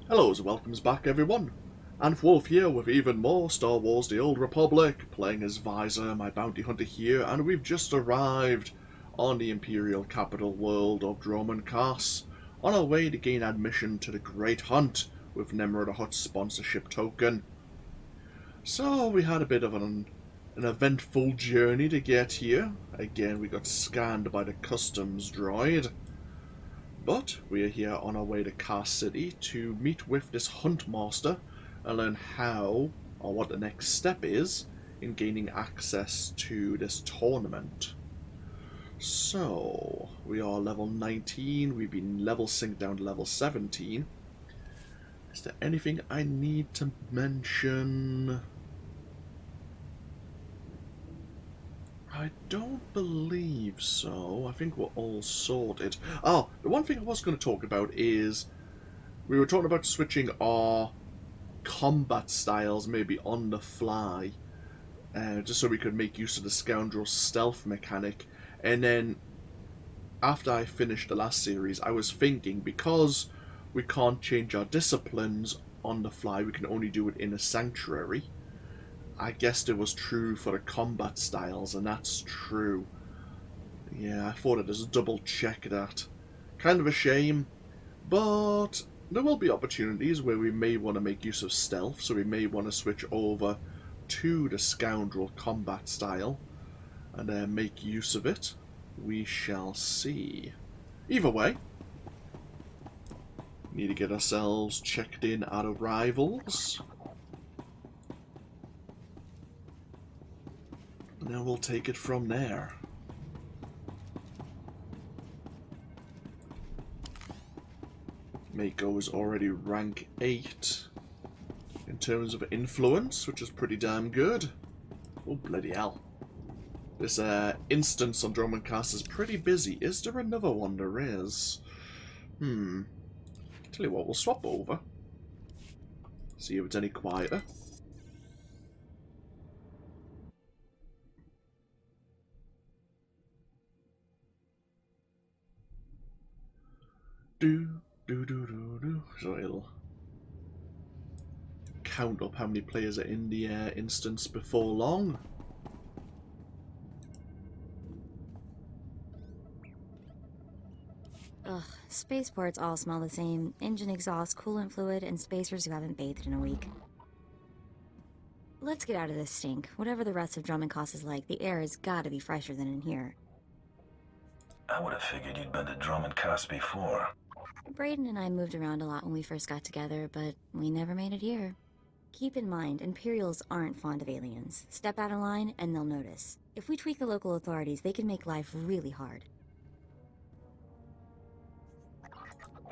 Hello and welcomes back everyone. And Wolf here with even more Star Wars The Old Republic, playing as Vyi'zur, my bounty hunter here, and we've just arrived on the Imperial capital world of Dromund Kaas, on our way to gain admission to the Great Hunt with Nemra the Hutt's sponsorship token. So we had a bit of an eventful journey to get here. Again, we got scanned by the customs droid. But we are here on our way to Kaas City to meet with this Hunt Master and learn how, or what the next step is, in gaining access to this tournament. So, we are level 19, we've been level synced down to level 17. Is there anything I need to mention? I don't believe so. I think we're all sorted. Oh, the one thing I was going to talk about is we were talking about switching our combat styles maybe on the fly, just so we could make use of the scoundrel stealth mechanic. And then after I finished the last series, I was thinking, because we can't change our disciplines on the fly, we can only do it in a sanctuary. I guessed it was true for the combat styles, and that's true. Yeah, I thought I'd just double check that. Kind of a shame, but there will be opportunities where we may want to make use of stealth, so we may want to switch over to the scoundrel combat style and make use of it. We shall see. Either way, need to get ourselves checked in at arrivals. And then we'll take it from there. Mako is already rank 8 in terms of influence, which is pretty damn good. Oh, bloody hell. This instance on Dromund Kaas is pretty busy. Is there another one? There is. Tell you what, we'll swap over. See if it's any quieter. So it'll count up how many players are in the instance before long. Ugh, spaceports all smell the same. Engine exhaust, coolant fluid, and spacers who haven't bathed in a week. Let's get out of this stink. Whatever the rest of Dromund Kaas is like, the air has gotta be fresher than in here. I would have figured you'd been to Dromund Kaas before. Brayden and I moved around a lot when we first got together, but we never made it here. Keep in mind, Imperials aren't fond of aliens. Step out of line, and they'll notice. If we tweak the local authorities, they can make life really hard.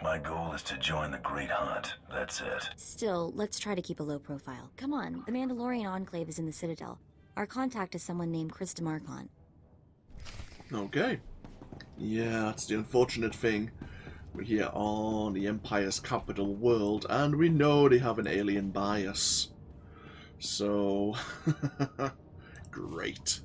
My goal is to join the Great Hunt. That's it. Still, let's try to keep a low profile. Come on, the Mandalorian enclave is in the Citadel. Our contact is someone named Chris DeMarcon. Okay. Yeah, that's the unfortunate thing. We're here on the Empire's capital world, and we know they have an alien bias. So, great.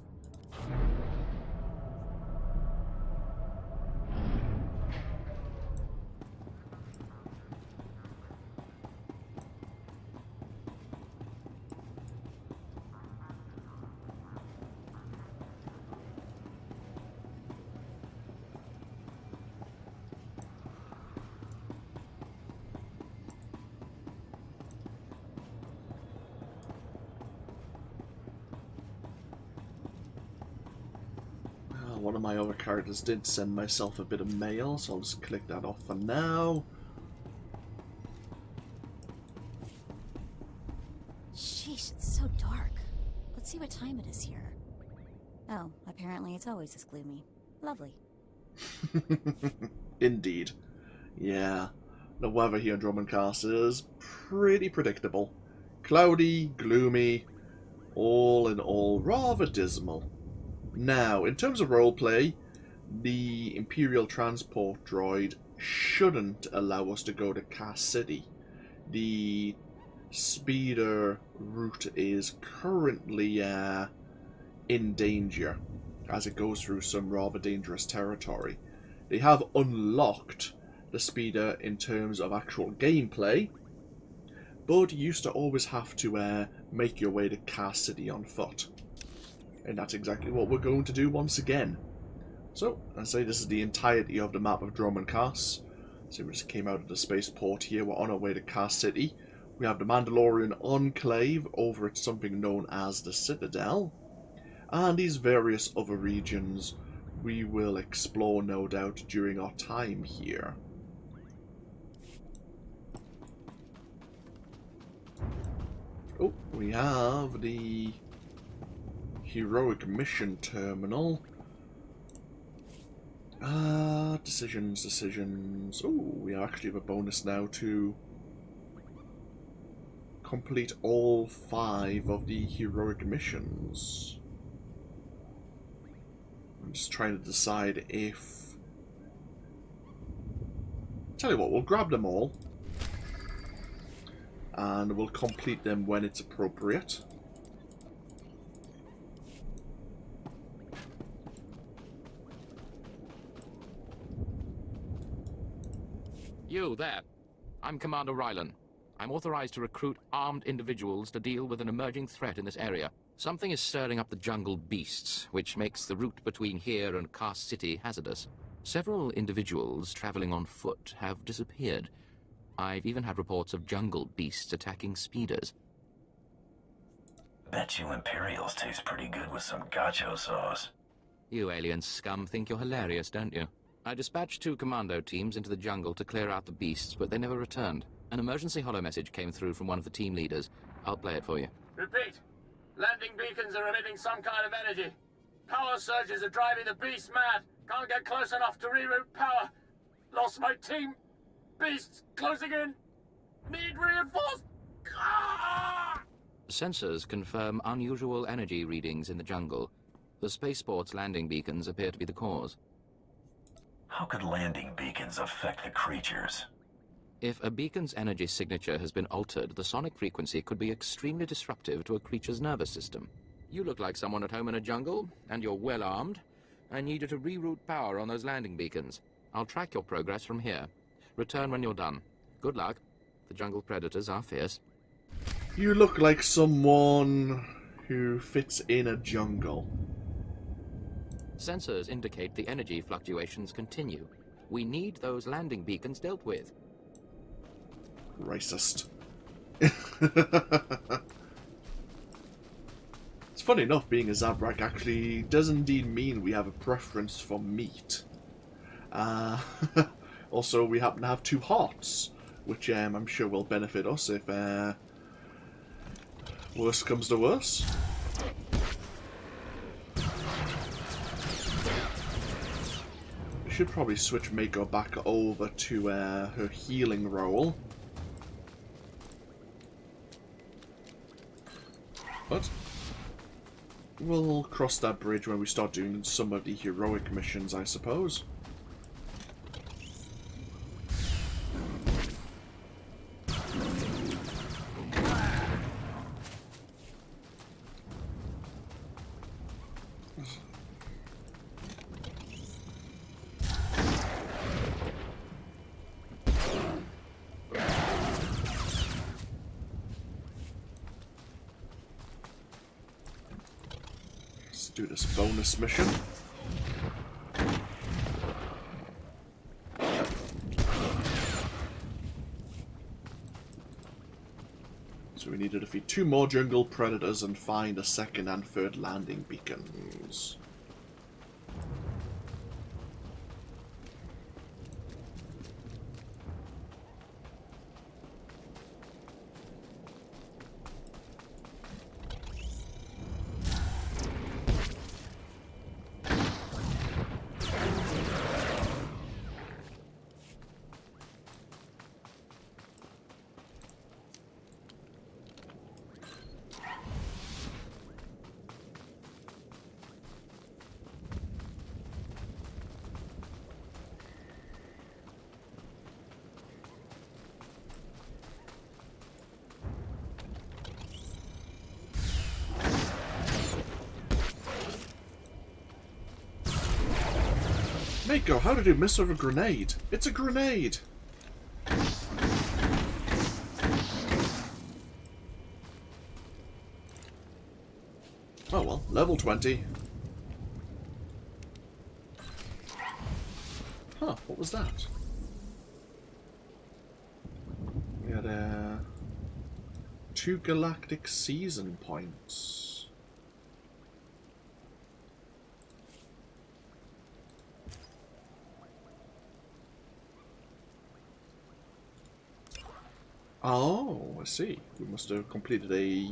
One of my other characters did send myself a bit of mail, so I'll just click that off for now. Sheesh, it's so dark. Let's see what time it is here. Oh, apparently it's always this gloomy. Lovely. Indeed. Yeah, the weather here in Dromund Kaas is pretty predictable. Cloudy, gloomy, all in all rather dismal. Now, in terms of roleplay, the Imperial transport droid shouldn't allow us to go to Kaas City. The speeder route is currently in danger, as it goes through some rather dangerous territory. They have unlocked the speeder in terms of actual gameplay, but you used to always have to make your way to Kaas City on foot. And that's exactly what we're going to do once again. So, I say this is the entirety of the map of Dromund Kaas. So we just came out of the spaceport here, we're on our way to Kaas City. We have the Mandalorian enclave over at something known as the Citadel. And these various other regions we will explore, no doubt, during our time here. Oh, we have the heroic mission terminal. Decisions. Oh, we actually have a bonus now to complete all 5 of the heroic missions. I'm just trying to decide if... Tell you what, we'll grab them all. And we'll complete them when it's appropriate. You there. I'm Commander Rylan. I'm authorized to recruit armed individuals to deal with an emerging threat in this area. Something is stirring up the jungle beasts, which makes the route between here and Kaas City hazardous. Several individuals traveling on foot have disappeared. I've even had reports of jungle beasts attacking speeders. Bet you Imperials taste pretty good with some gacho sauce. You alien scum think you're hilarious, don't you? I dispatched 2 commando teams into the jungle to clear out the beasts, but they never returned. An emergency holo message came through from one of the team leaders. I'll play it for you. Repeat. Landing beacons are emitting some kind of energy. Power surges are driving the beasts mad. Can't get close enough to reroute power. Lost my team. Beasts closing in. Need reinforced. Ah! Sensors confirm unusual energy readings in the jungle. The spaceport's landing beacons appear to be the cause. How could landing beacons affect the creatures? If a beacon's energy signature has been altered, the sonic frequency could be extremely disruptive to a creature's nervous system. You look like someone at home in a jungle, and you're well armed. I need you to reroute power on those landing beacons. I'll track your progress from here. Return when you're done. Good luck. The jungle predators are fierce. You look like someone who fits in a jungle. Sensors indicate the energy fluctuations continue. We need those landing beacons dealt with. Racist. It's funny enough, being a Zabrak actually does indeed mean we have a preference for meat. Also, we happen to have 2 hearts, which I'm sure will benefit us if worse comes to worse. We should probably switch Mako back over to her healing role. But we'll cross that bridge when we start doing some of the heroic missions, I suppose. Do this bonus mission. So we need to defeat 2 more jungle predators and find a 2nd and 3rd landing beacons. Mako, how did you miss with a grenade? It's a grenade! Level 20. Huh, what was that? We had 2 galactic season points. Oh, I see. We must have completed a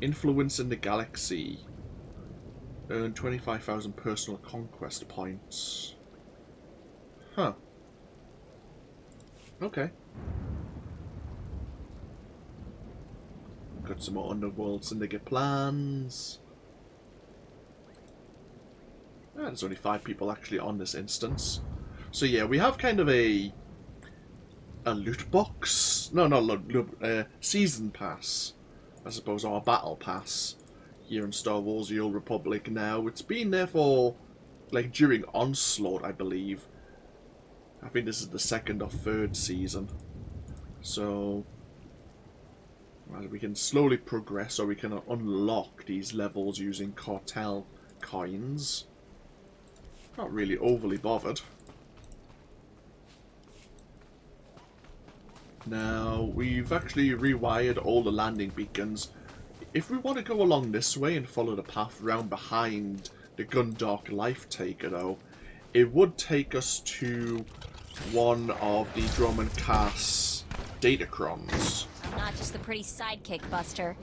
influence in the galaxy. Earn 25,000 personal conquest points. Huh. Okay. Got some more Underworld Syndicate plans. Ah, there's only 5 people actually on this instance. So yeah, we have kind of a loot box. No, not loot, season pass, I suppose, or a battle pass here in Star Wars: The Old Republic now. It's been there for, like, during Onslaught, I believe. I think this is the 2nd or 3rd season. So, well, we can slowly progress, or we can unlock these levels using cartel coins. Not really overly bothered. Now, we've actually rewired all the landing beacons. If we want to go along this way and follow the path round behind the Gundark Life Taker, though, it would take us to one of the Dromund Kaas datacrons. I'm not just the pretty sidekick, Buster.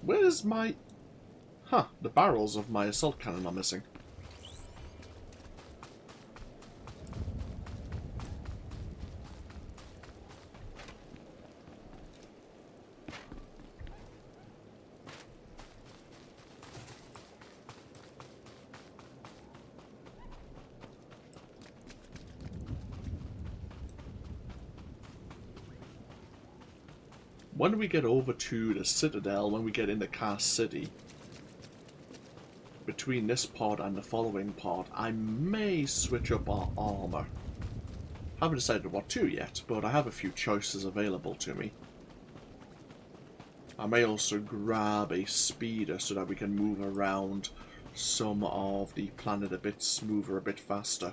Where's my... Huh, the barrels of my assault cannon are missing. When we get over to the Citadel, when we get into Kaas City, between this part and the following part, I may switch up our armor. Haven't decided what to yet, but I have a few choices available to me. I may also grab a speeder so that we can move around some of the planet a bit smoother, a bit faster.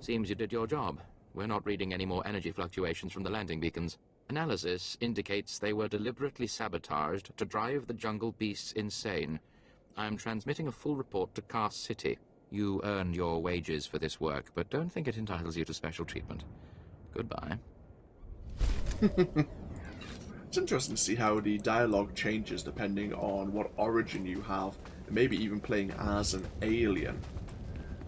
Seems you did your job. We're not reading any more energy fluctuations from the landing beacons. Analysis indicates they were deliberately sabotaged to drive the jungle beasts insane. I'm transmitting a full report to Kaas City. You earned your wages for this work, but don't think it entitles you to special treatment. Goodbye. It's interesting to see how the dialogue changes depending on what origin you have, and maybe even playing as an alien.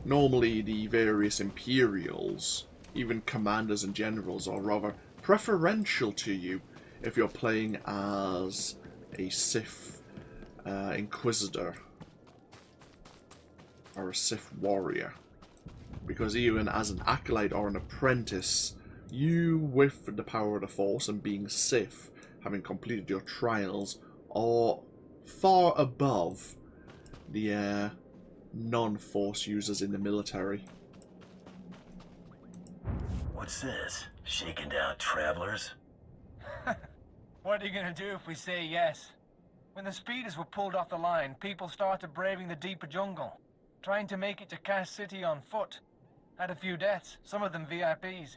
Normally, the various Imperials, even commanders and generals, are rather preferential to you if you're playing as a Sith Inquisitor or a Sith warrior. Because even as an acolyte or an apprentice, you, with the power of the Force and being Sith, having completed your trials, are far above the non-Force users in the military. What's this? Shaking down travelers? What are you gonna do if we say yes? When the speeders were pulled off the line, people started braving the deeper jungle, trying to make it to Kaas City on foot. Had a few deaths, some of them VIPs.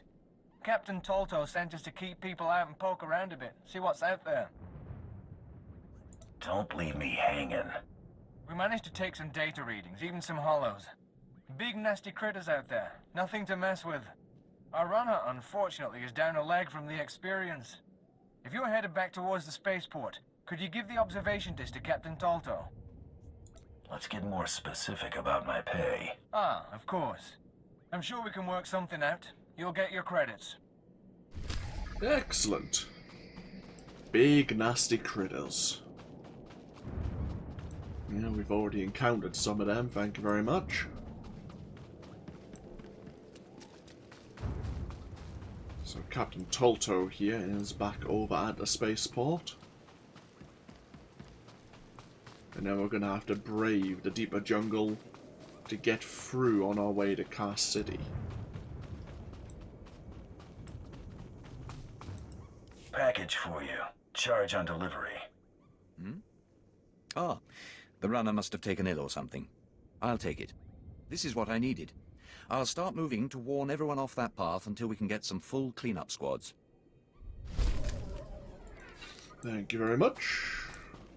Captain Tolto sent us to keep people out and poke around a bit, see what's out there. Don't leave me hanging. We managed to take some data readings, even some hollows. Big nasty critters out there, nothing to mess with. Our runner, unfortunately, is down a leg from the experience. If you're headed back towards the spaceport, could you give the observation disc to Captain Tolto? Let's get more specific about my pay. Ah, of course. I'm sure we can work something out. You'll get your credits. Excellent. Big nasty critters. Yeah, we've already encountered some of them, thank you very much. So Captain Tolto here is back over at the spaceport. And now we're going to have to brave the deeper jungle to get through on our way to Kaas City. Package for you. Charge on delivery. Ah, the runner must have taken ill or something. I'll take it. This is what I needed. I'll start moving to warn everyone off that path until we can get some full cleanup squads. Thank you very much.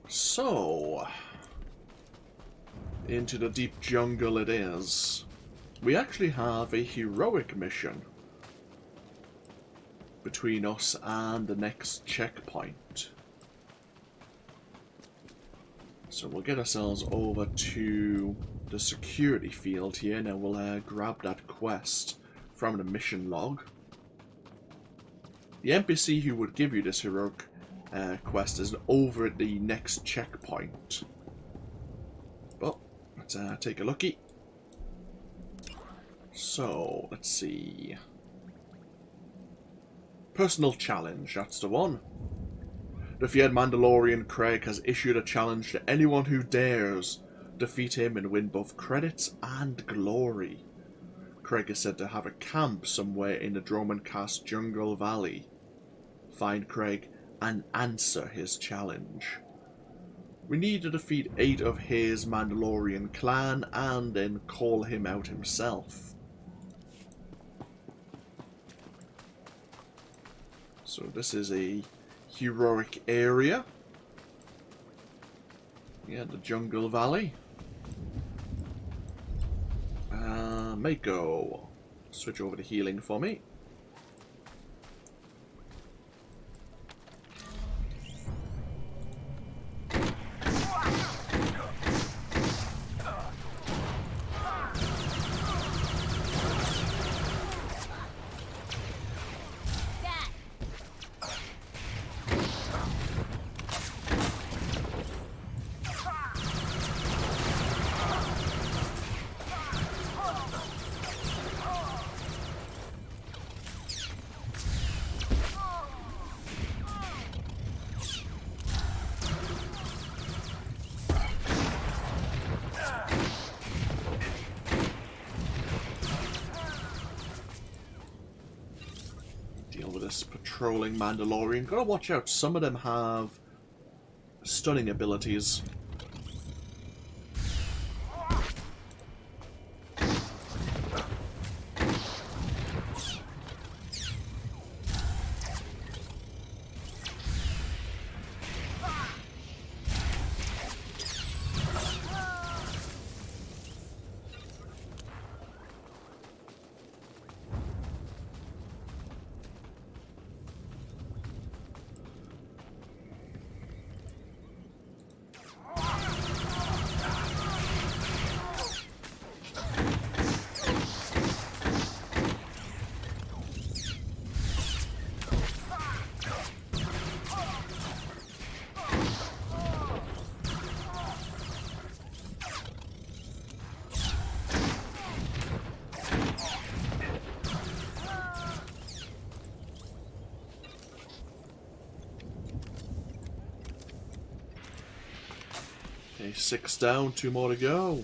So, into the deep jungle it is. We actually have a heroic mission between us and the next checkpoint. So we'll get ourselves over to the security field here. Now we'll grab that quest from the mission log. The NPC who would give you this heroic quest is over at the next checkpoint. But let's take a looky. So let's see. Personal challenge, that's the one. The feared Mandalorian Craig has issued a challenge to anyone who dares defeat him and win both credits and glory. Craig is said to have a camp somewhere in the Dromund Kaas jungle valley. Find Craig and answer his challenge. We need to defeat 8 of his Mandalorian clan and then call him out himself. So this is a heroic area. Yeah, the jungle valley. Mako, switch over to healing for me. Patrolling Mandalorian. Gotta watch out, some of them have stunning abilities. Okay, 6 down, 2 more to go.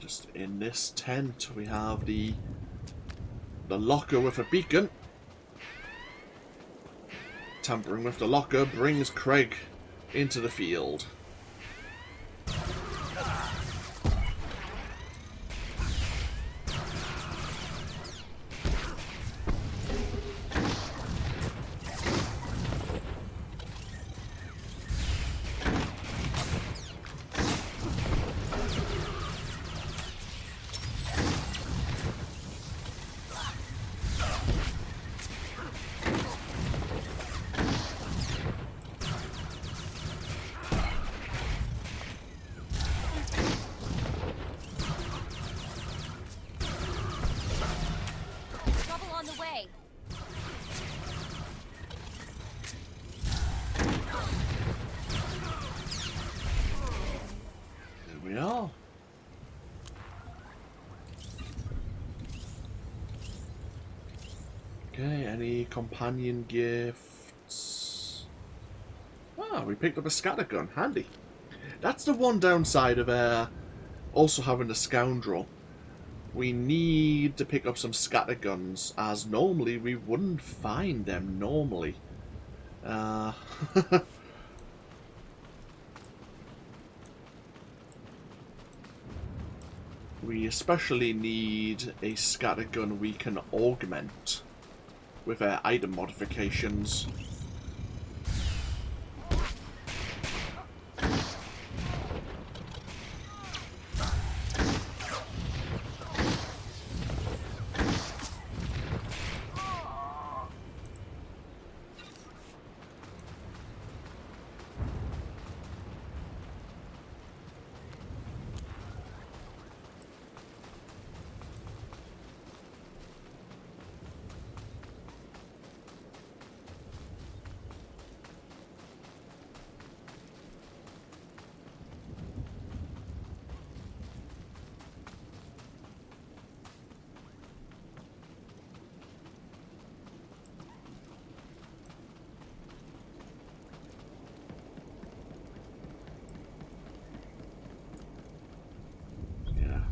Just in this tent we have the locker with a beacon. Tampering with the locker brings Craig into the field. we are. Okay, any companion gifts? Ah, we picked up a scattergun. Handy. That's the one downside of also having a scoundrel. We need to pick up some scatterguns, as normally we wouldn't find them normally. We especially need a scattergun we can augment with item modifications.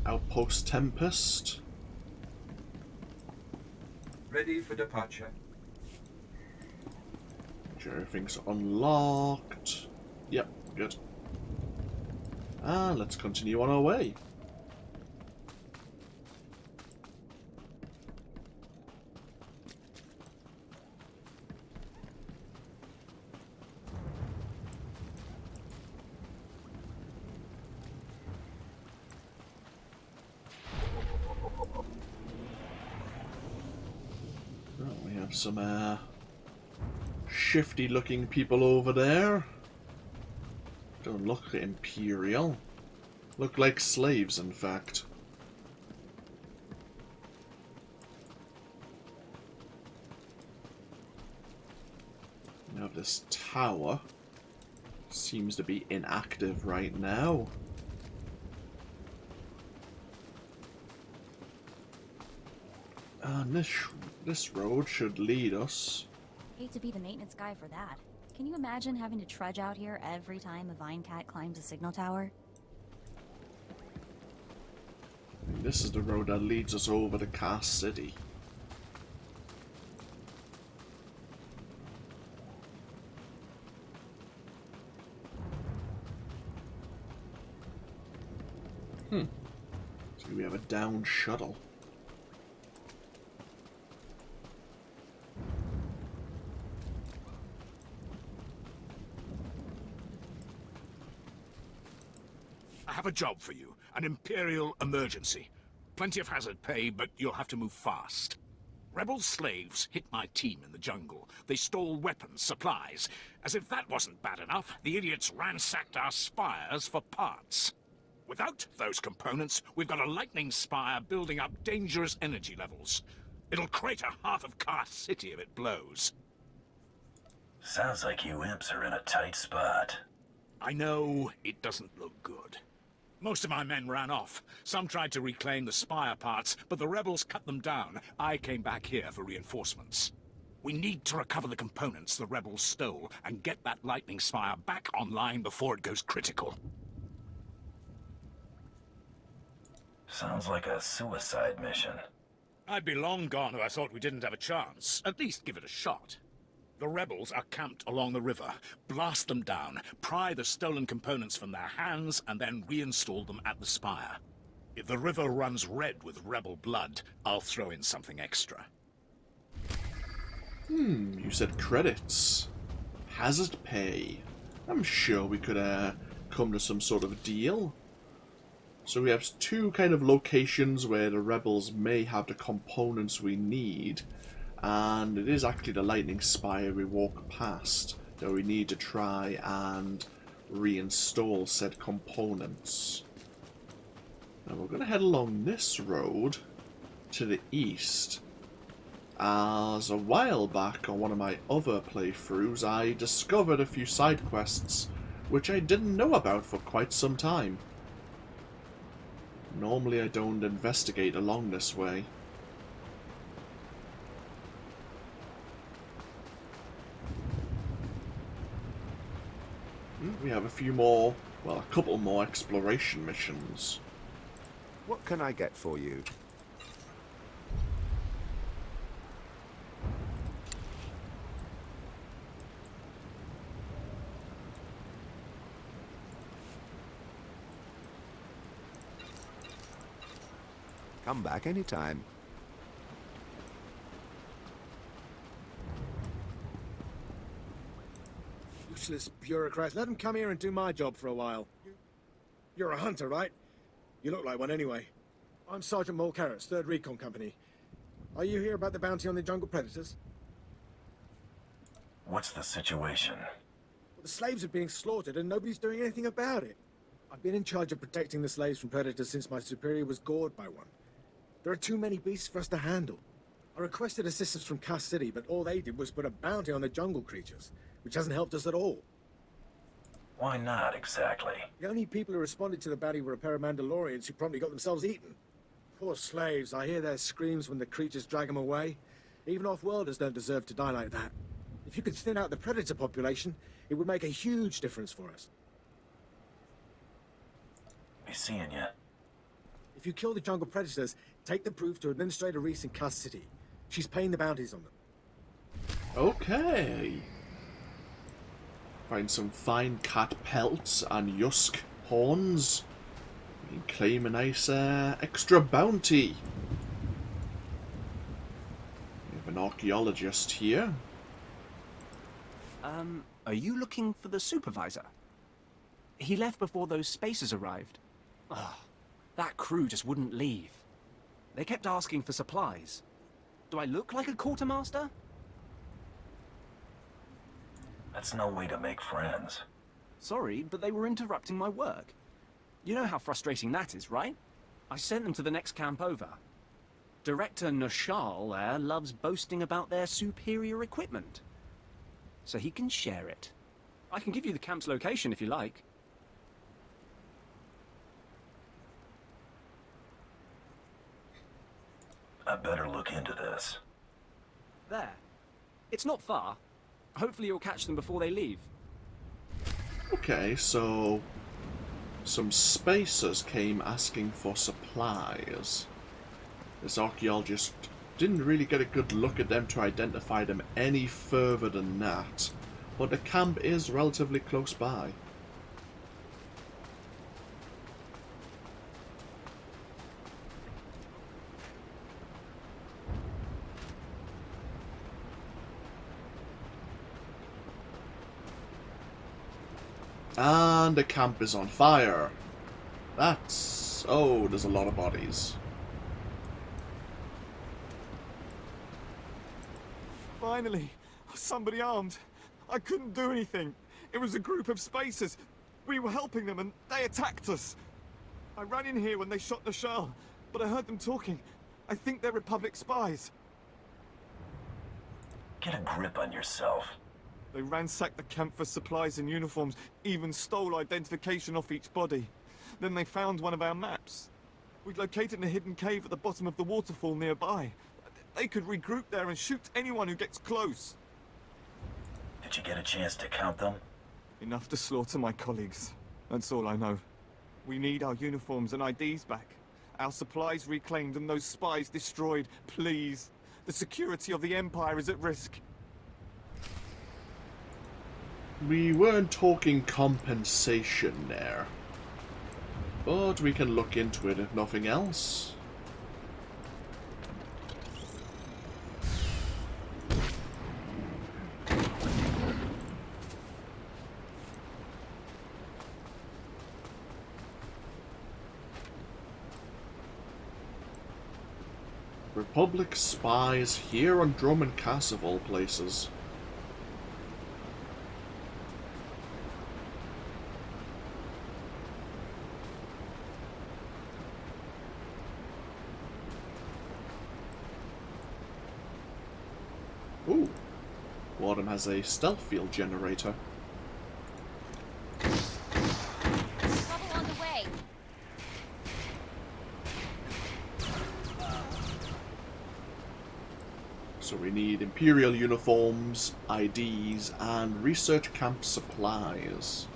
Outpost Tempest. Ready for departure. Sure, everything's unlocked. Yep, good. And let's continue on our way. We have some shifty looking people over there. Don't look Imperial. Look like slaves, in fact. We have this tower. Seems to be inactive right now. And this road should lead us. Hate to be the maintenance guy for that. Can you imagine having to trudge out here every time a vine cat climbs a signal tower? And this is the road that leads us over to Kaas City. So we have a downed shuttle. I have a job for you. An Imperial emergency. Plenty of hazard pay, but you'll have to move fast. Rebel slaves hit my team in the jungle. They stole weapons, supplies. As if that wasn't bad enough, the idiots ransacked our spires for parts. Without those components, we've got a lightning spire building up dangerous energy levels. It'll crater half of Kaas City if it blows. Sounds like you imps are in a tight spot. I know it doesn't look good. Most of my men ran off. Some tried to reclaim the spire parts, but the rebels cut them down. I came back here for reinforcements. We need to recover the components the rebels stole and get that lightning spire back online before it goes critical. Sounds like a suicide mission. I'd be long gone if I thought we didn't have a chance. At least give it a shot. The rebels are camped along the river. Blast them down, pry the stolen components from their hands, and then reinstall them at the spire. If the river runs red with rebel blood, I'll throw in something extra. You said credits. Hazard pay. I'm sure we could come to some sort of deal. So we have two kind of locations where the rebels may have the components we need. And it is actually the lightning spire we walk past that we need to try and reinstall said components. Now we're going to head along this road to the east, as a while back on one of my other playthroughs I discovered a few side quests which I didn't know about for quite some time. Normally I don't investigate along this way. We have a few more, well, a couple more exploration missions. What can I get for you? Come back anytime. Useless bureaucrats. Let them come here and do my job for a while. You're a hunter, right? You look like one anyway. I'm Sergeant Mulcaris, 3rd Recon Company. Are you here about the bounty on the jungle predators? What's the situation? Well, the slaves are being slaughtered and nobody's doing anything about it. I've been in charge of protecting the slaves from predators since my superior was gored by one. There are too many beasts for us to handle. I requested assistance from Kaas City, but all they did was put a bounty on the jungle creatures, which hasn't helped us at all. Why not, exactly? The only people who responded to the bounty were a pair of Mandalorians who promptly got themselves eaten. Poor slaves, I hear their screams when the creatures drag them away. Even off-worlders don't deserve to die like that. If you could thin out the predator population, it would make a huge difference for us. Be seeing ya. If you kill the jungle predators, take the proof to Administrator Reese in Kaas City. She's paying the bounties on them. Okay. Find some fine cat pelts and yusk horns. We can claim a nice extra bounty. We have an archaeologist here. Are you looking for the supervisor? He left before those spacers arrived. Ugh, that crew just wouldn't leave. They kept asking for supplies. Do I look like a quartermaster? That's no way to make friends. Sorry, but they were interrupting my work. You know how frustrating that is, right? I sent them to the next camp over. Director Nashal there loves boasting about their superior equipment. So he can share it. I can give you the camp's location if you like. I better look into this. There. It's not far. Hopefully you'll catch them before they leave. Okay, so some spacers came asking for supplies. This archaeologist didn't really get a good look at them to identify them any further than that, but the camp is relatively close by. And the camp is on fire. That's... oh, there's a lot of bodies. Finally! Somebody armed. I couldn't do anything. It was a group of spacers. We were helping them and they attacked us. I ran in here when they shot Nashal, but I heard them talking. I think they're Republic spies. Get a grip on yourself. They ransacked the camp for supplies and uniforms, even stole identification off each body. Then they found one of our maps. We'd located a hidden cave at the bottom of the waterfall nearby. They could regroup there and shoot anyone who gets close. Did you get a chance to count them? Enough to slaughter my colleagues. That's all I know. We need our uniforms and IDs back. Our supplies reclaimed and those spies destroyed. Please. The security of the Empire is at risk. We weren't talking compensation there, but we can look into it if nothing else. Republic spies here on Dromund Kaas of all places. Ooh, Warden has a stealth field generator. Trouble on the way. So we need Imperial uniforms, IDs, and research camp supplies.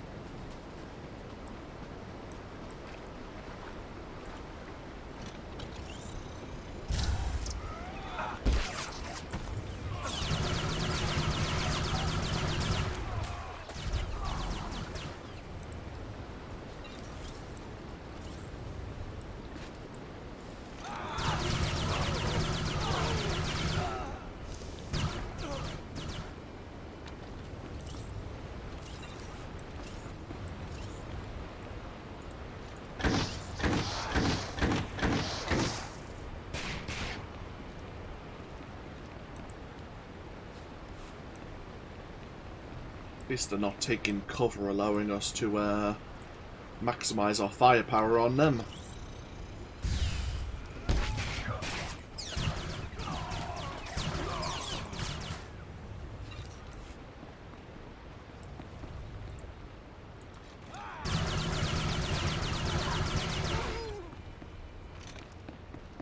At least they're not taking cover, allowing us to maximize our firepower on them.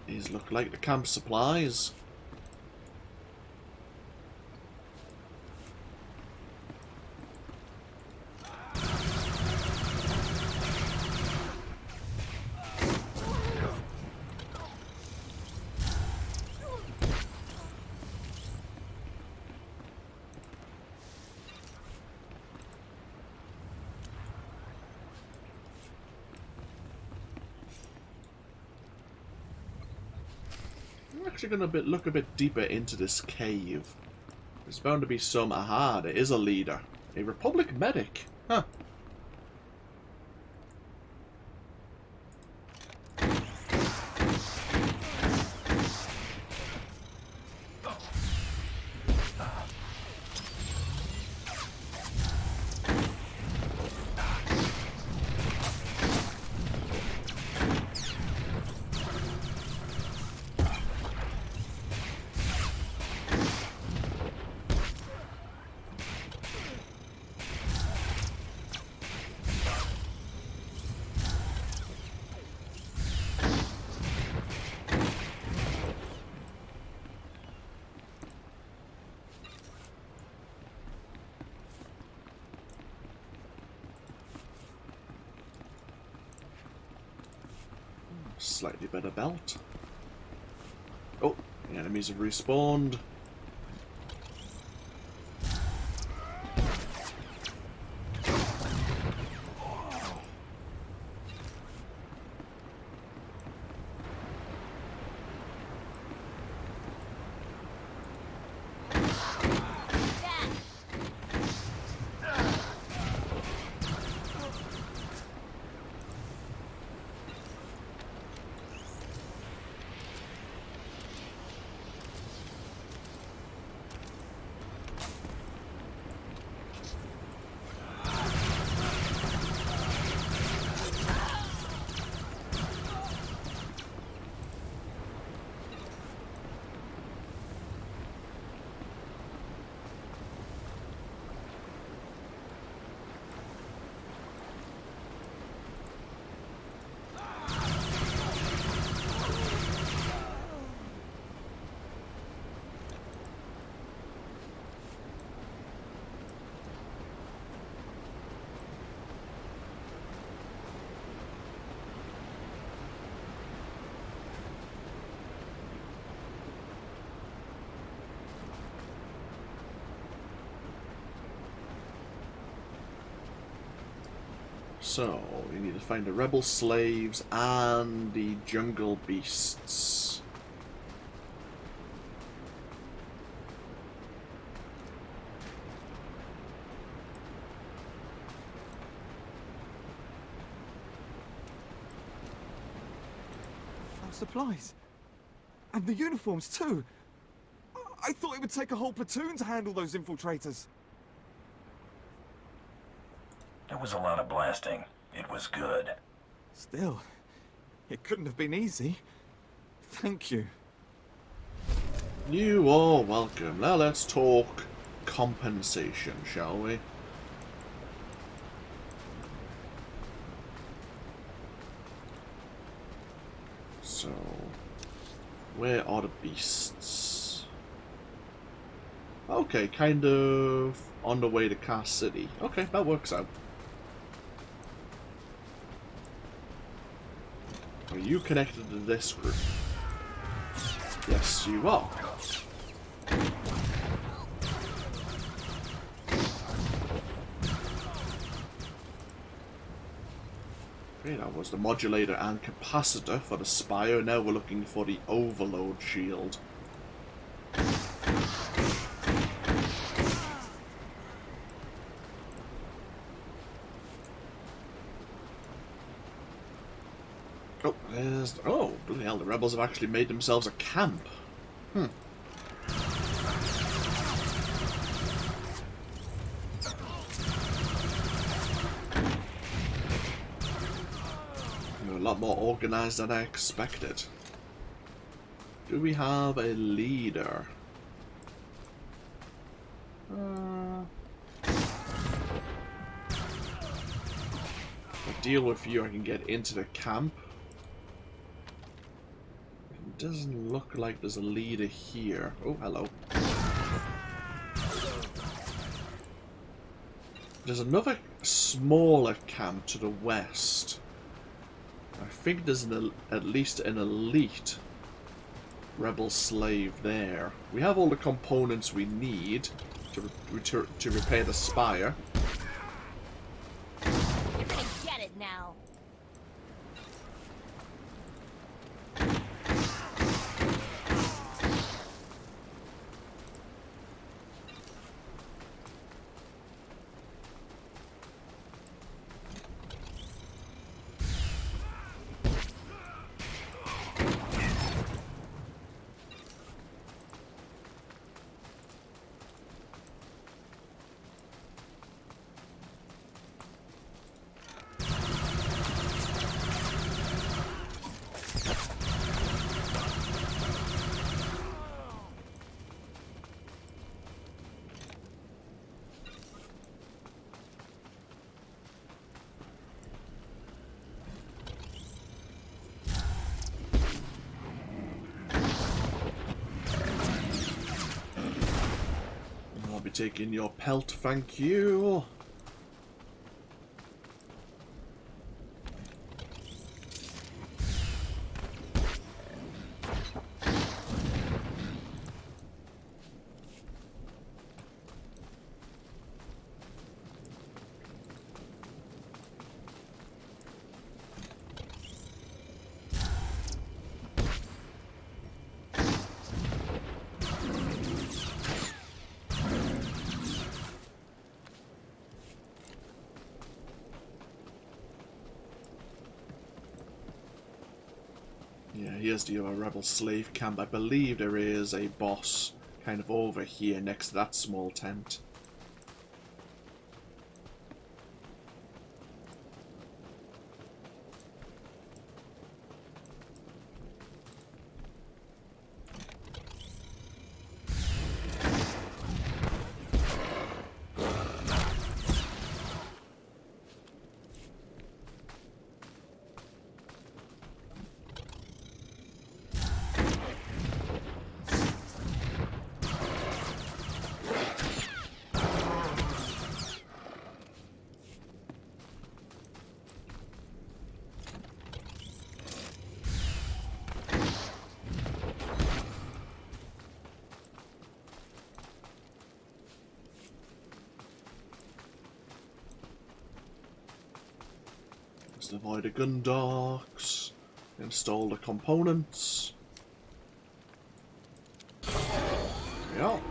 These look like the camp supplies. I'm actually going to look a bit deeper into this cave. There's bound to be some... Aha, there is a leader. A Republic medic. Huh. Slightly better belt. Oh, the enemies have respawned. So, we need to find the rebel slaves and the jungle beasts. Our supplies. And the uniforms too. I thought it would take a whole platoon to handle those infiltrators. There was a lot of blasting. It was good. Still, it couldn't have been easy. Thank you. You are welcome. Now let's talk compensation, shall we? So, where are the beasts? Okay, kind of on the way to Kaas City. Okay, that works out. Are you connected to this group? Yes, you are. Okay, that was the modulator and capacitor for the Spire. Now we're looking for the overload shield. Oh, there's... Oh, bloody hell, the rebels have actually made themselves a camp. Hmm. They're a lot more organized than I expected. Do we have a leader? If I deal with you, I can get into the camp. It doesn't look like there's a leader here. Oh, hello. There's another smaller camp to the west. I think there's at least an elite rebel slave there. We have all the components we need to repair the Spire. You're gonna get it now. I'll be taking your pelt, thank you. Yeah, here's the other rebel slave camp. I believe there is a boss kind of over here next to that small tent. Let's avoid the gun docks. Install the components. There we are.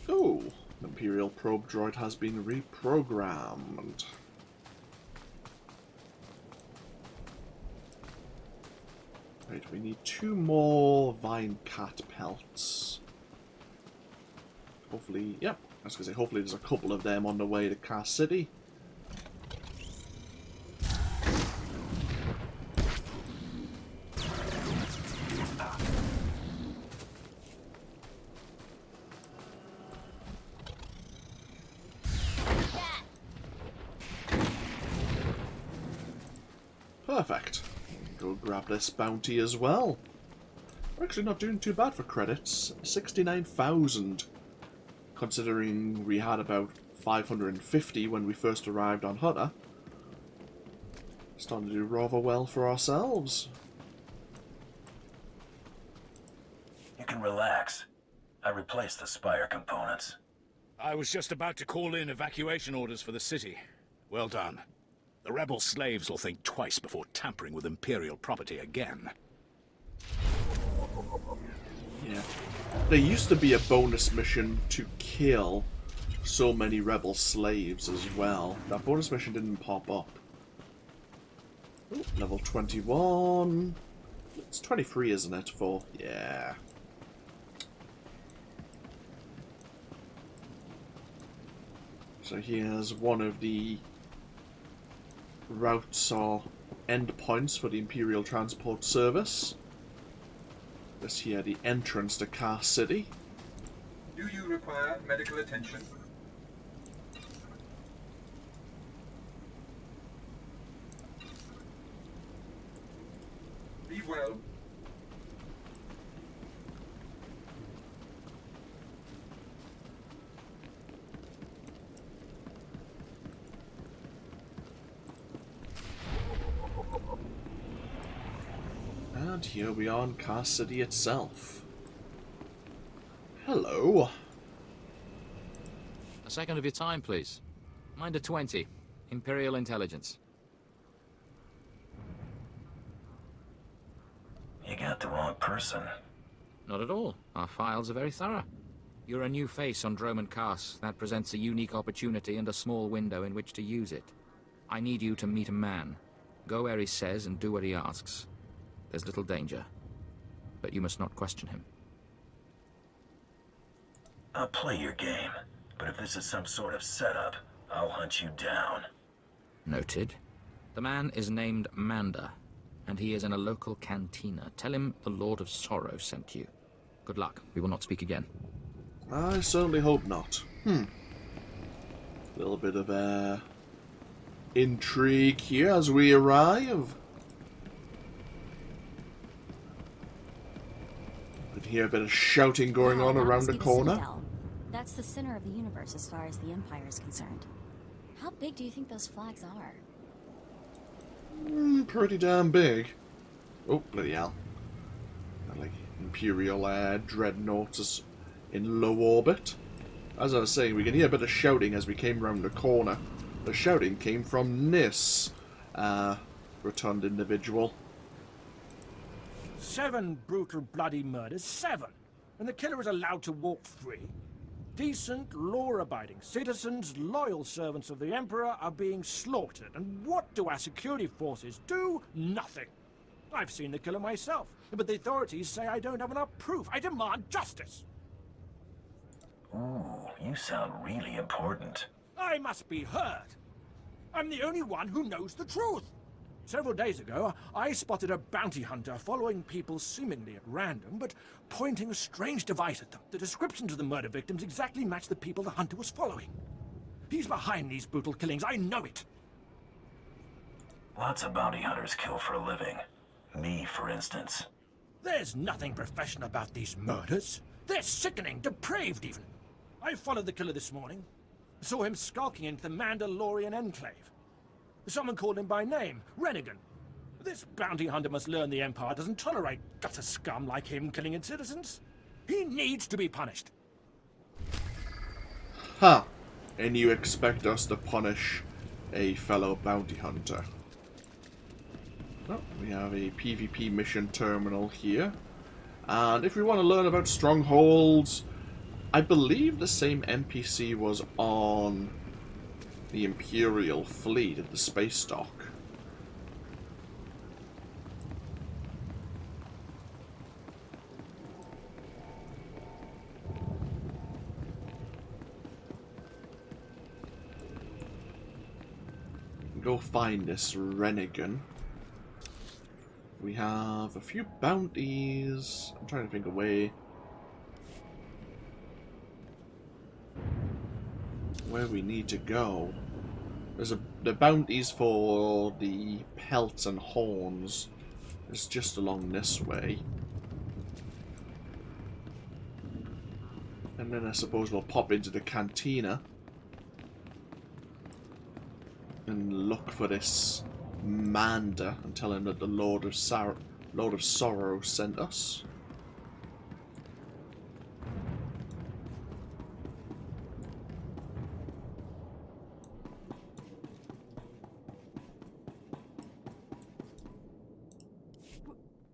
Oh, the Imperial probe droid has been reprogrammed. Right, we need 2 more vine cat pelts. Hopefully, yep. I was going to say, hopefully there's a couple of them on the way to Kaas City. Perfect. Go grab this bounty as well. We're actually not doing too bad for credits. 69,000. Considering we had about 550 when we first arrived on Hutter. Starting to do rather well for ourselves. You can relax. I replaced the spire components. I was just about to call in evacuation orders for the city. Well done. The rebel slaves will think twice before tampering with Imperial property again. Yeah. There used to be a bonus mission to kill so many rebel slaves as well. That bonus mission didn't pop up. Ooh, level 21. It's 23, isn't it? For yeah. So here's one of the routes or endpoints for the Imperial Transport Service. This here, the entrance to Kaas City. Do you require medical attention? Be well. And here we are in Kaas City itself. Hello. A second of your time, please. Minder 20. Imperial Intelligence. You got the wrong person. Not at all. Our files are very thorough. You're a new face on Dromund Kaas. That presents a unique opportunity and a small window in which to use it. I need you to meet a man. Go where he says and do what he asks. There's little danger, but you must not question him. I'll play your game, but if this is some sort of setup, I'll hunt you down. Noted. The man is named Manda, and he is in a local cantina. Tell him the Lord of Sorrow sent you. Good luck. We will not speak again. I certainly hope not. A little bit of intrigue here as we arrive. Could hear a bit of shouting going on around the corner. That's the center of the universe as far as the Empire is concerned. How big do you think those flags are? Pretty damn big. Oh, bloody hell. Like Imperial dreadnoughts in low orbit. As I was saying, we can hear a bit of shouting as we came round the corner. The shouting came from this rotund individual. 7 brutal, bloody murders. 7! And the killer is allowed to walk free. Decent, law-abiding citizens, loyal servants of the Emperor, are being slaughtered. And what do our security forces do? Nothing. I've seen the killer myself, but the authorities say I don't have enough proof. I demand justice. Ooh, you sound really important. I must be heard. I'm the only one who knows the truth. Several days ago, I spotted a bounty hunter following people seemingly at random, but pointing a strange device at them. The descriptions of the murder victims exactly match the people the hunter was following. He's behind these brutal killings, I know it. Lots of bounty hunters kill for a living. Me, for instance. There's nothing professional about these murders. They're sickening, depraved even. I followed the killer this morning. Saw him skulking into the Mandalorian enclave. Someone called him by name, Renegade. This bounty hunter must learn the Empire doesn't tolerate gutter scum like him killing its citizens. He needs to be punished. Ha! And you expect us to punish a fellow bounty hunter? Oh, we have a PvP mission terminal here. And if we want to learn about strongholds, I believe the same NPC was on the Imperial fleet at the space dock. go find this Rennigan. We have a few bounties. I'm trying to think of a way where we need to go. There's the bounties for the pelts and horns. It's just along this way. And then I suppose we'll pop into the cantina and look for this Manda and tell him that the Lord of Sorrow sent us.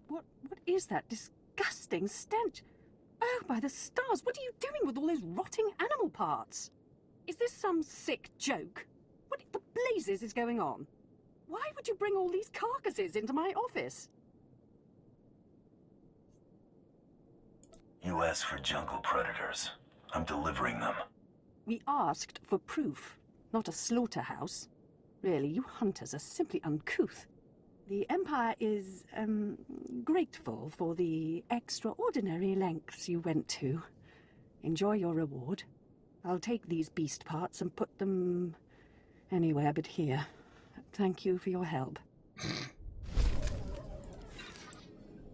What is that disgusting stench? Oh, by the stars, what are you doing with all those rotting animal parts? Is this some sick joke? What the blazes is going on? Why would you bring all these carcasses into my office? You asked for jungle predators. I'm delivering them. We asked for proof, not a slaughterhouse. Really, you hunters are simply uncouth. The Empire is, grateful for the extraordinary lengths you went to. Enjoy your reward. I'll take these beast parts and put them anywhere but here. Thank you for your help.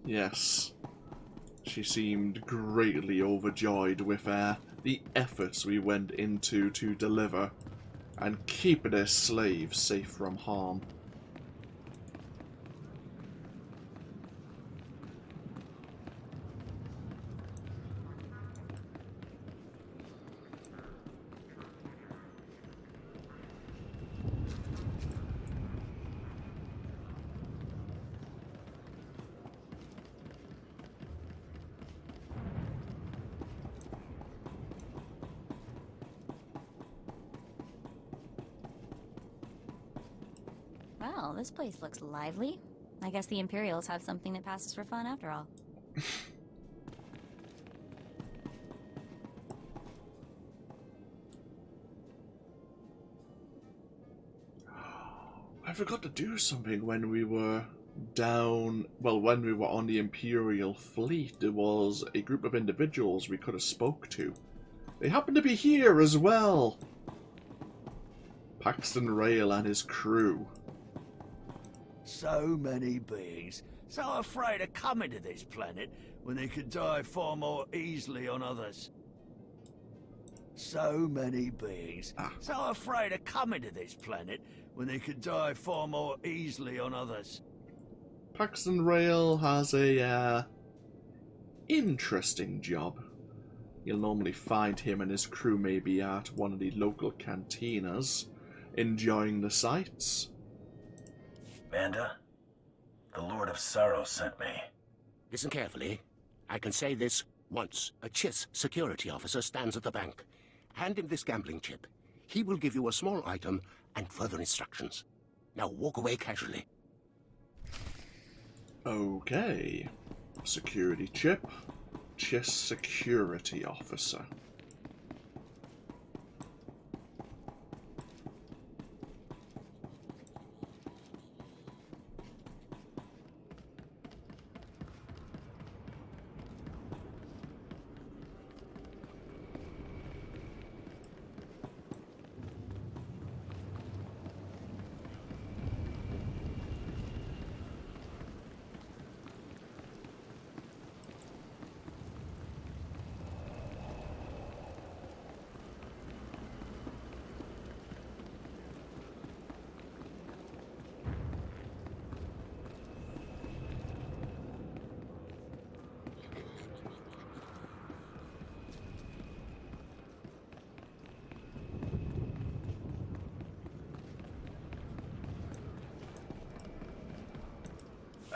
Yes. She seemed greatly overjoyed with the efforts we went into to deliver and keep their slaves safe from harm. Well, this place looks lively. I guess the Imperials have something that passes for fun after all. I forgot to do something when we were down... Well, when we were on the Imperial fleet, there was a group of individuals we could have spoke to. They happen to be here as well! Paxton Rail and his crew. So many beings, so afraid of coming to this planet when they could die far more easily on others. So many beings, so afraid of coming to this planet when they could die far more easily on others. Paxton Rail has a interesting job. You'll normally find him and his crew maybe at one of the local cantinas, enjoying the sights. Manda, the Lord of Sorrow sent me. Listen carefully. I can say this once. A Chiss security officer stands at the bank. Hand him this gambling chip. He will give you a small item and further instructions. Now walk away casually. Okay. Security chip. Chiss security officer.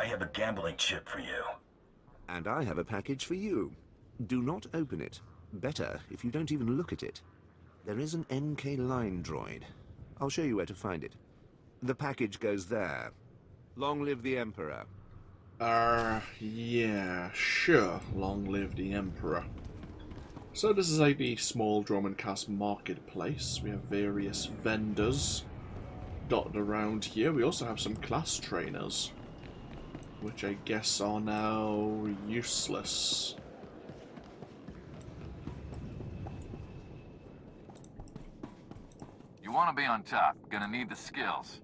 I have a gambling chip for you. And I have a package for you. Do not open it. Better if you don't even look at it. There is an NK line droid. I'll show you where to find it. The package goes there. Long live the Emperor. Yeah, sure. Long live the Emperor. So this is like the small Dromund Kaas marketplace. We have various vendors dotted around here. We also have some class trainers, which I guess are now useless. You want to be on top, gonna need the skills.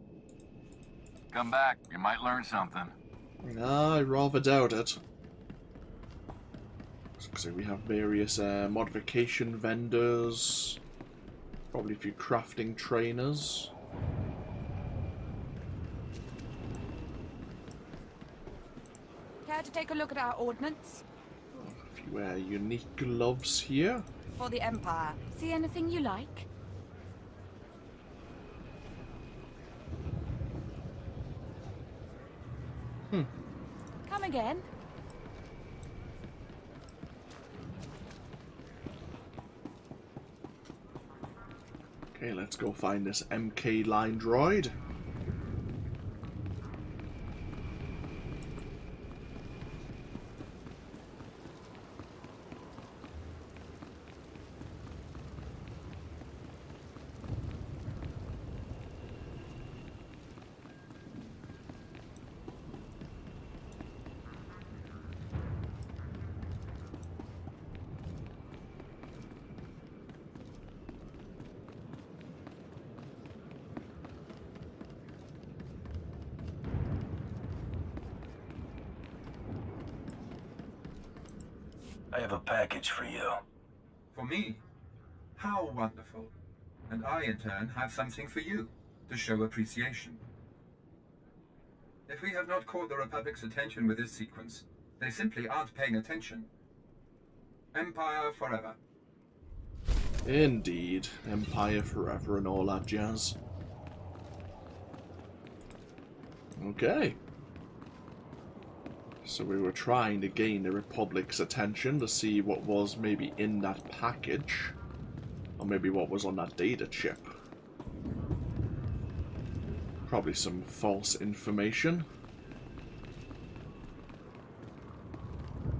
Come back, you might learn something. I rather doubt it. So we have various modification vendors, probably a few crafting trainers. Care to take a look at our ordnance? A few unique gloves here. For the Empire. See anything you like? Come again. Okay, let's go find this MK line droid. I have a package for you. For me? How wonderful. And I, in turn, have something for you, to show appreciation. If we have not caught the Republic's attention with this sequence, they simply aren't paying attention. Empire forever. Indeed. Empire forever and all that jazz. Okay. So we were trying to gain the Republic's attention to see what was maybe in that package. Or maybe what was on that data chip. Probably some false information.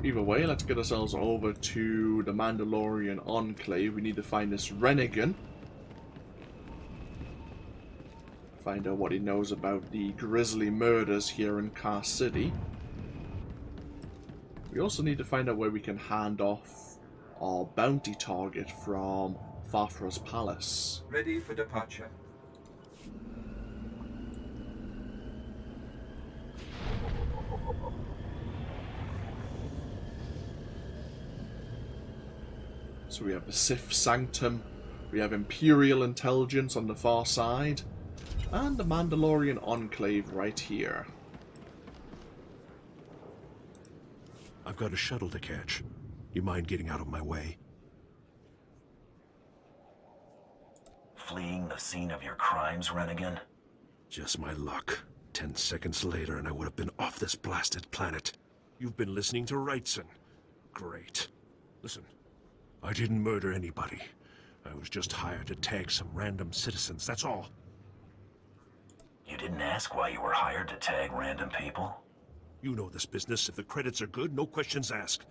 Either way, let's get ourselves over to the Mandalorian enclave. We need to find this Renegade. Find out what he knows about the grisly murders here in Kaas City. We also need to find out where we can hand off our bounty target from Farfra's palace. Ready for departure. So we have the Sith Sanctum, we have Imperial intelligence on the far side, and the Mandalorian enclave right here. I've got a shuttle to catch. You mind getting out of my way? Fleeing the scene of your crimes, Renegade? Just my luck. 10 seconds later and I would have been off this blasted planet. You've been listening to Wrightson. Great. Listen, I didn't murder anybody. I was just hired to tag some random citizens, that's all. You didn't ask why you were hired to tag random people? You know this business. If the credits are good, no questions asked.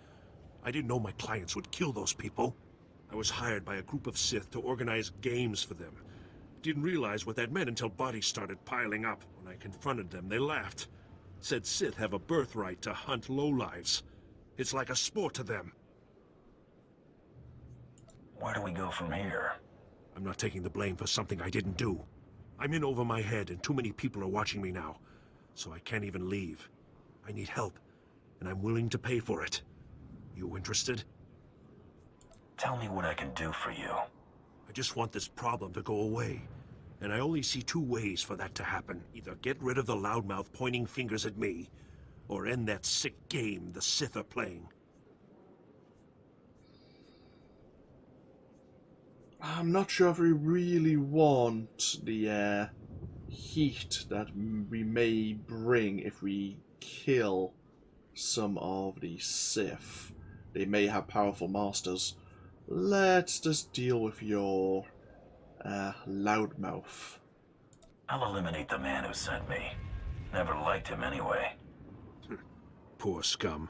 I didn't know my clients would kill those people. I was hired by a group of Sith to organize games for them. Didn't realize what that meant until bodies started piling up. When I confronted them, they laughed. Said Sith have a birthright to hunt lowlives. It's like a sport to them. Where do we go from here? I'm not taking the blame for something I didn't do. I'm in over my head and too many people are watching me now. So I can't even leave. I need help, and I'm willing to pay for it. You interested? Tell me what I can do for you. I just want this problem to go away. And I only see two ways for that to happen. Either get rid of the loudmouth pointing fingers at me, or end that sick game the Sith are playing. I'm not sure if we really want the heat that we may bring if we kill some of the Sith. They may have powerful masters. Let's just deal with your loudmouth. I'll eliminate the man who sent me. Never liked him anyway. Poor scum.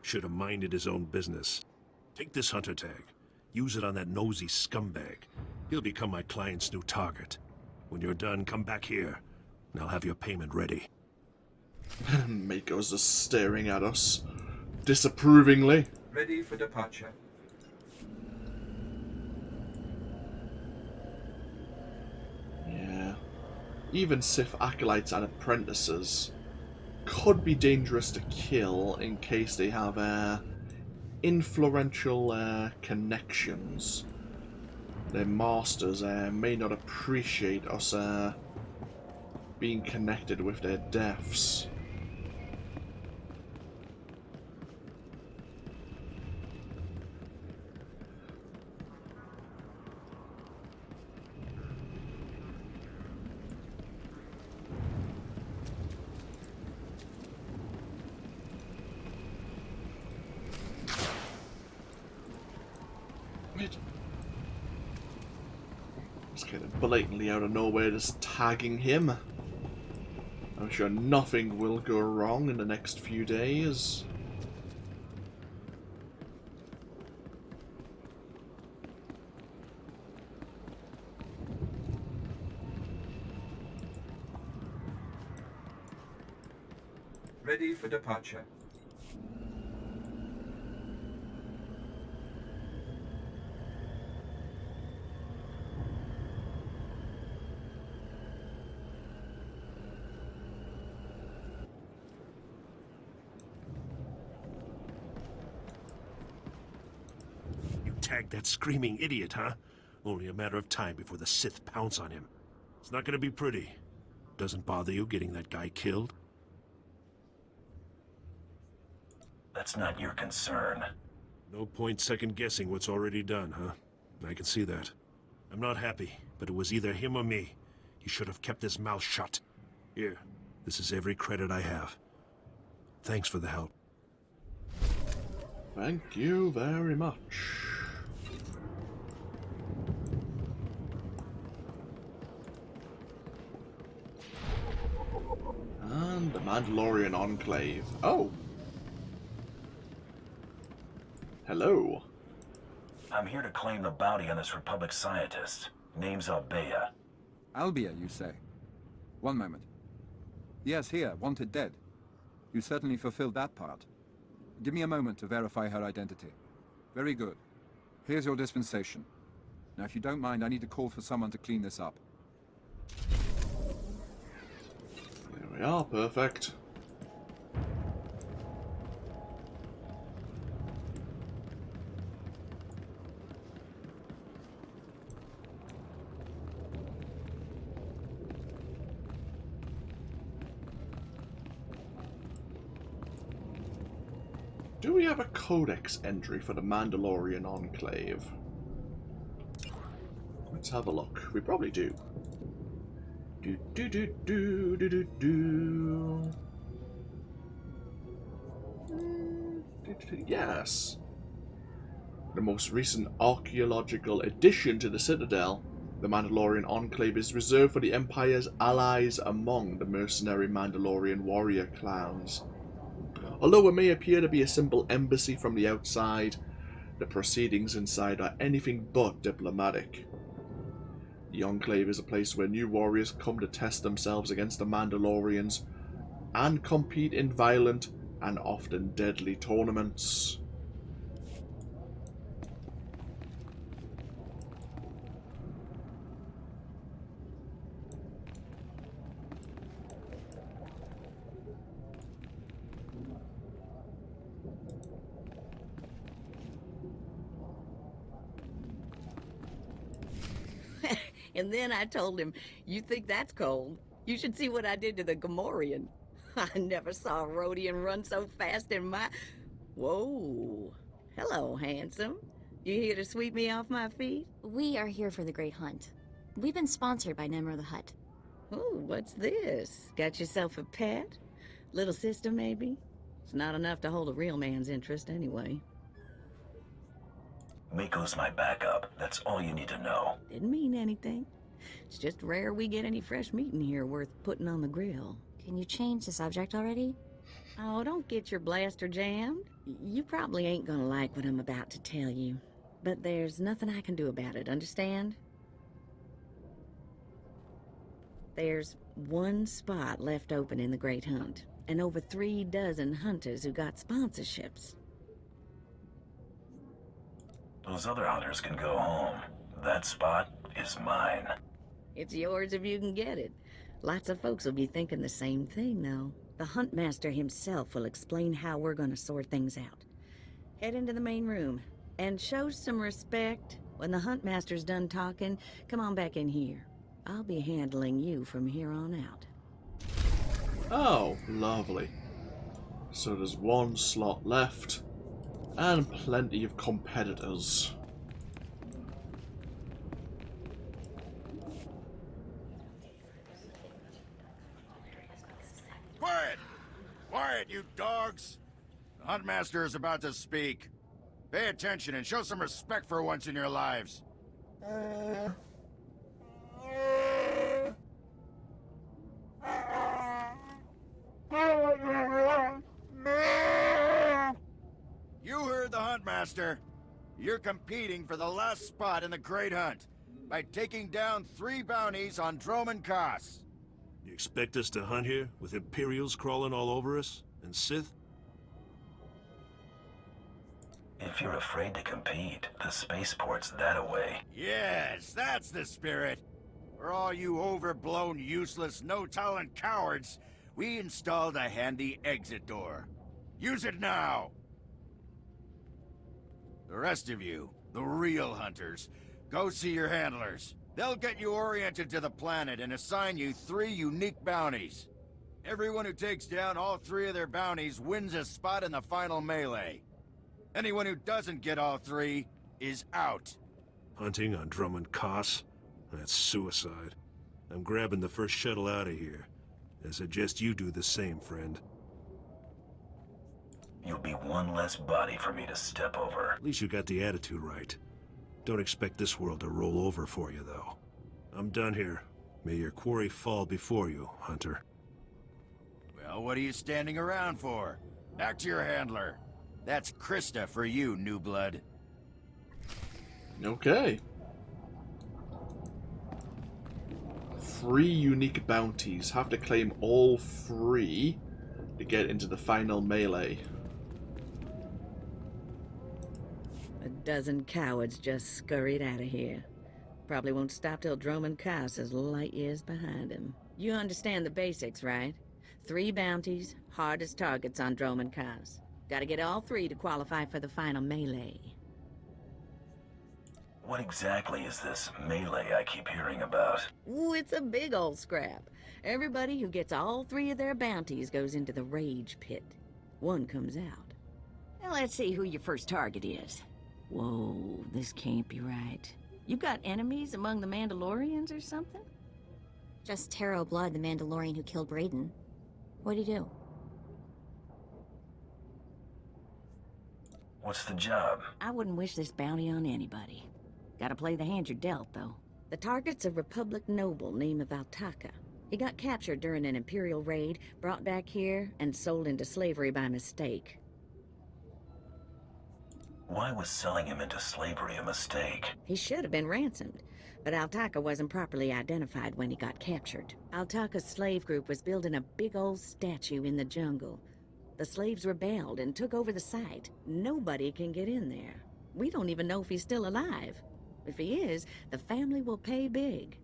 Should have minded his own business. Take this hunter tag. Use it on that nosy scumbag. He'll become my client's new target. When you're done, come back here, and I'll have your payment ready. Mako's just staring at us disapprovingly. Ready for departure. Yeah. Even Sith acolytes and apprentices could be dangerous to kill in case they have influential connections. Their masters may not appreciate us being connected with their deaths. Just kind of blatantly out of nowhere, just tagging him. I'm sure nothing will go wrong in the next few days. Ready for departure. Tag that screaming idiot, huh? Only a matter of time before the Sith pounce on him. It's not gonna be pretty. Doesn't bother you getting that guy killed? That's not your concern. No point second-guessing what's already done, huh? I can see that. I'm not happy, but it was either him or me. He should have kept his mouth shut. Here, this is every credit I have. Thanks for the help. Thank you very much. And the Mandalorian Enclave. Oh! Hello. I'm here to claim the bounty on this Republic scientist. Name's Albea. Albea, you say? One moment. Yes, here, wanted dead. You certainly fulfilled that part. Give me a moment to verify her identity. Very good. Here's your dispensation. Now, if you don't mind, I need to call for someone to clean this up. There we are, perfect. Do we have a codex entry for the Mandalorian Enclave? Let's have a look. We probably do. Yes. The most recent archaeological addition to the Citadel, the Mandalorian Enclave is reserved for the Empire's allies among the mercenary Mandalorian warrior clans. Although it may appear to be a simple embassy from the outside, the proceedings inside are anything but diplomatic. The Enclave is a place where new warriors come to test themselves against the Mandalorians and compete in violent and often deadly tournaments. And then I told him, "You think that's cold? You should see what I did to the Gamorrean. I never saw a Rhodian run so fast in my..." Whoa. Hello, handsome. You here to sweep me off my feet? We are here for the Great Hunt. We've been sponsored by Nemro the Hutt. Oh, what's this? Got yourself a pet? Little sister, maybe? It's not enough to hold a real man's interest, anyway. Mako's my backup. That's all you need to know. Didn't mean anything. It's just rare we get any fresh meat in here worth putting on the grill. Can you change the subject already? Oh, don't get your blaster jammed. You probably ain't gonna like what I'm about to tell you. But there's nothing I can do about it, understand? There's one spot left open in the Great Hunt, and over 3 dozen hunters who got sponsorships. Those other hunters can go home. That spot is mine. It's yours if you can get it. Lots of folks will be thinking the same thing, though. The Huntmaster himself will explain how we're gonna sort things out. Head into the main room, and show some respect. When the Huntmaster's done talking, come on back in here. I'll be handling you from here on out. Oh, lovely. So there's 1 slot left, and plenty of competitors. Quiet! Quiet, you dogs! The Huntmaster is about to speak. Pay attention and show some respect for once in your lives. You heard the Huntmaster. You're competing for the last spot in the Great Hunt by taking down 3 bounties on Dromund Kaas. You expect us to hunt here with Imperials crawling all over us? And Sith? If you're afraid to compete, the spaceport's that away. Yes, that's the spirit. For all you overblown, useless, no-talent cowards, we installed a handy exit door. Use it now! The rest of you, the real hunters, go see your handlers. They'll get you oriented to the planet and assign you 3 unique bounties. Everyone who takes down all 3 of their bounties wins a spot in the final melee. Anyone who doesn't get all 3 is out. Hunting on Dromund Kaas? That's suicide. I'm grabbing the first shuttle out of here. I suggest you do the same, friend. You'll be 1 less body for me to step over. At least you got the attitude right. Don't expect this world to roll over for you, though. I'm done here. May your quarry fall before you, Hunter. Well, what are you standing around for? Back to your handler. That's Krista for you, new blood. Okay. 3 unique bounties. Have to claim all 3 to get into the final melee. A dozen cowards just scurried out of here. Probably won't stop till Dromund Kaas is light years behind him. You understand the basics, right? 3 bounties, hardest targets on Dromund Kaas. Gotta get all 3 to qualify for the final melee. What exactly is this melee I keep hearing about? Ooh, it's a big old scrap. Everybody who gets all 3 of their bounties goes into the rage pit. 1 comes out. Now let's see who your first target is. Whoa, this can't be right. You got enemies among the Mandalorians or something? Just Taro Blood, the Mandalorian who killed Brayden. What'd he do? What's the job? I wouldn't wish this bounty on anybody. Gotta play the hand you're dealt, though. The target's a Republic noble named Valtaka. He got captured during an Imperial raid, brought back here, and sold into slavery by mistake. Why was selling him into slavery a mistake? He should have been ransomed, but Altaka wasn't properly identified when he got captured. Altaka's slave group was building a big old statue in the jungle. The slaves rebelled and took over the site. Nobody can get in there. We don't even know if he's still alive. If he is, the family will pay big.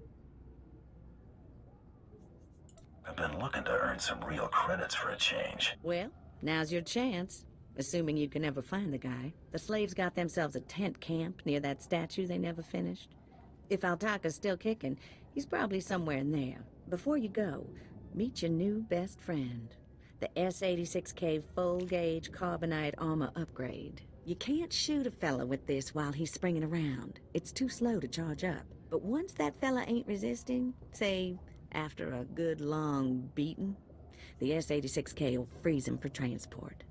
I've been looking to earn some real credits for a change. Well, now's your chance. Assuming you can ever find the guy. The slaves got themselves a tent camp near that statue they never finished. If Altaka's still kicking, he's probably somewhere in there. Before you go, meet your new best friend. The S-86K full-gauge carbonite armor upgrade. You can't shoot a fella with this while he's springing around. It's too slow to charge up. But once that fella ain't resisting, say, after a good long beating, the S-86K will freeze him for transport.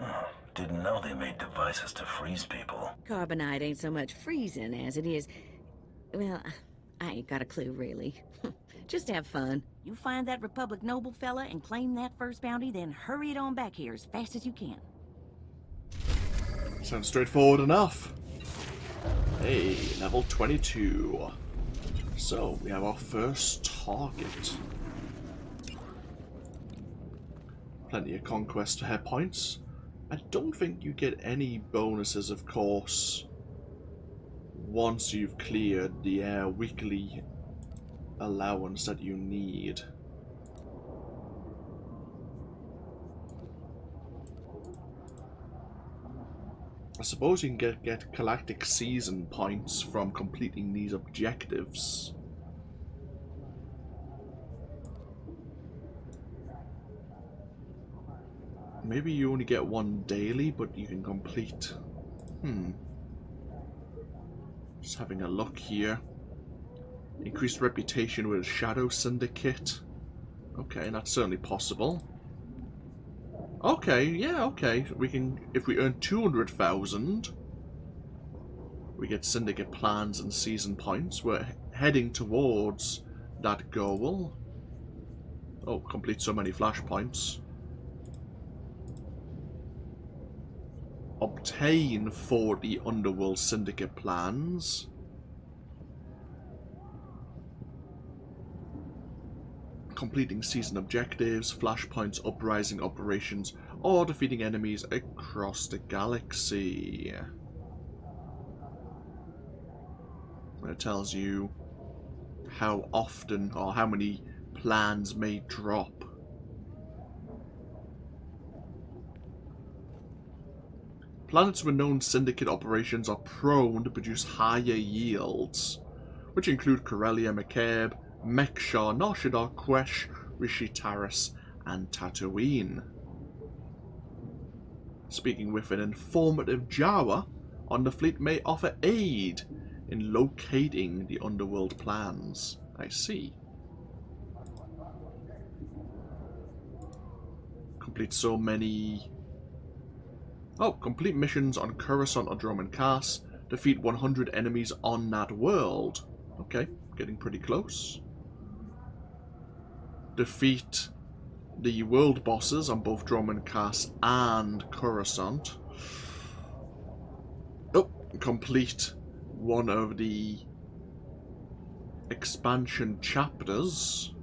Oh, didn't know they made devices to freeze people. Carbonite ain't so much freezing as it is... Well, I ain't got a clue, really. Just have fun. You find that Republic noble fella and claim that first bounty, then hurry it on back here as fast as you can. Sounds straightforward enough. Hey, level 22. So, we have our first target. Plenty of conquest hit points. I don't think you get any bonuses, of course, once you've cleared the weekly allowance that you need. I suppose you can get galactic season points from completing these objectives. Maybe you only get one daily, but you can complete... Just having a look here. Increased reputation with a Shadow Syndicate. Okay, that's certainly possible. Okay, yeah, okay. We can, if we earn 200,000, we get Syndicate plans and season points. We're heading towards that goal. Oh, complete so many flashpoints. Obtain 40 Underworld Syndicate plans. Completing season objectives, flashpoints, uprising operations, or defeating enemies across the galaxy. And it tells you how often or how many plans may drop. Planets with known Syndicate operations are prone to produce higher yields, which include Corellia, McCabe, Mekshar, Noshadar, Quesh, Rishi Taris, and Tatooine. Speaking with an informative Jawa on the fleet may offer aid in locating the underworld plans. I see. Complete so many... Oh, complete missions on Coruscant or Dromund Kaas. Defeat 100 enemies on that world. Okay, getting pretty close. Defeat the world bosses on both Dromund Kaas and Coruscant. Oh, complete one of the expansion chapters.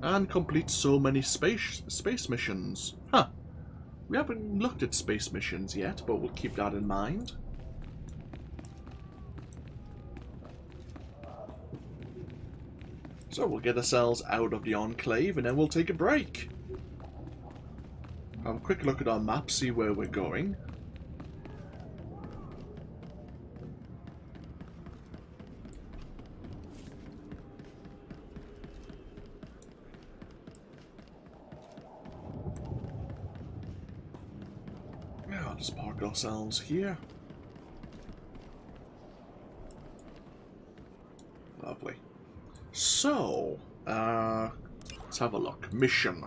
And complete so many space missions. Huh. We haven't looked at space missions yet, but we'll keep that in mind. So we'll get ourselves out of the enclave and then we'll take a break. Have a quick look at our map, see where we're going. I'll just park ourselves here. Lovely. So, let's have a look. Mission.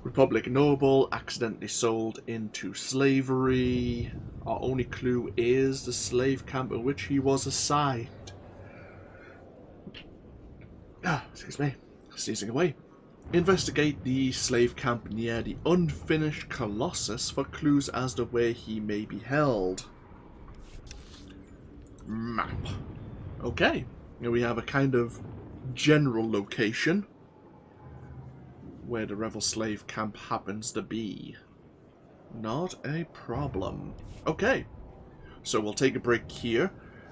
Republic noble accidentally sold into slavery. Our only clue is the slave camp in which he was assigned. Excuse me. Sneezing away. Investigate the slave camp near the unfinished Colossus for clues as to where he may be held. Map. Okay. Here we have a kind of general location where the Rebel slave camp happens to be. Not a problem. Okay. So we'll take a break here.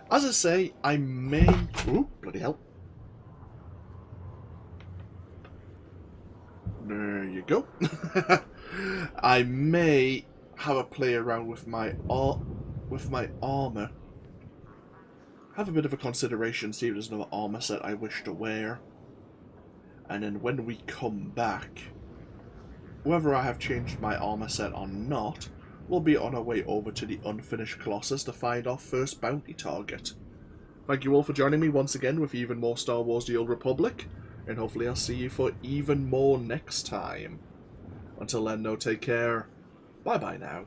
As I say, I may... Ooh, bloody hell. There you go. I may have a play around with my armor. Have a bit of a consideration, see if there's another armor set I wish to wear. And then when we come back, whether I have changed my armor set or not, we'll be on our way over to the unfinished Colossus to find our first bounty target. Thank you all for joining me once again with even more Star Wars The Old Republic. And hopefully I'll see you for even more next time. Until then, though, take care. Bye-bye now.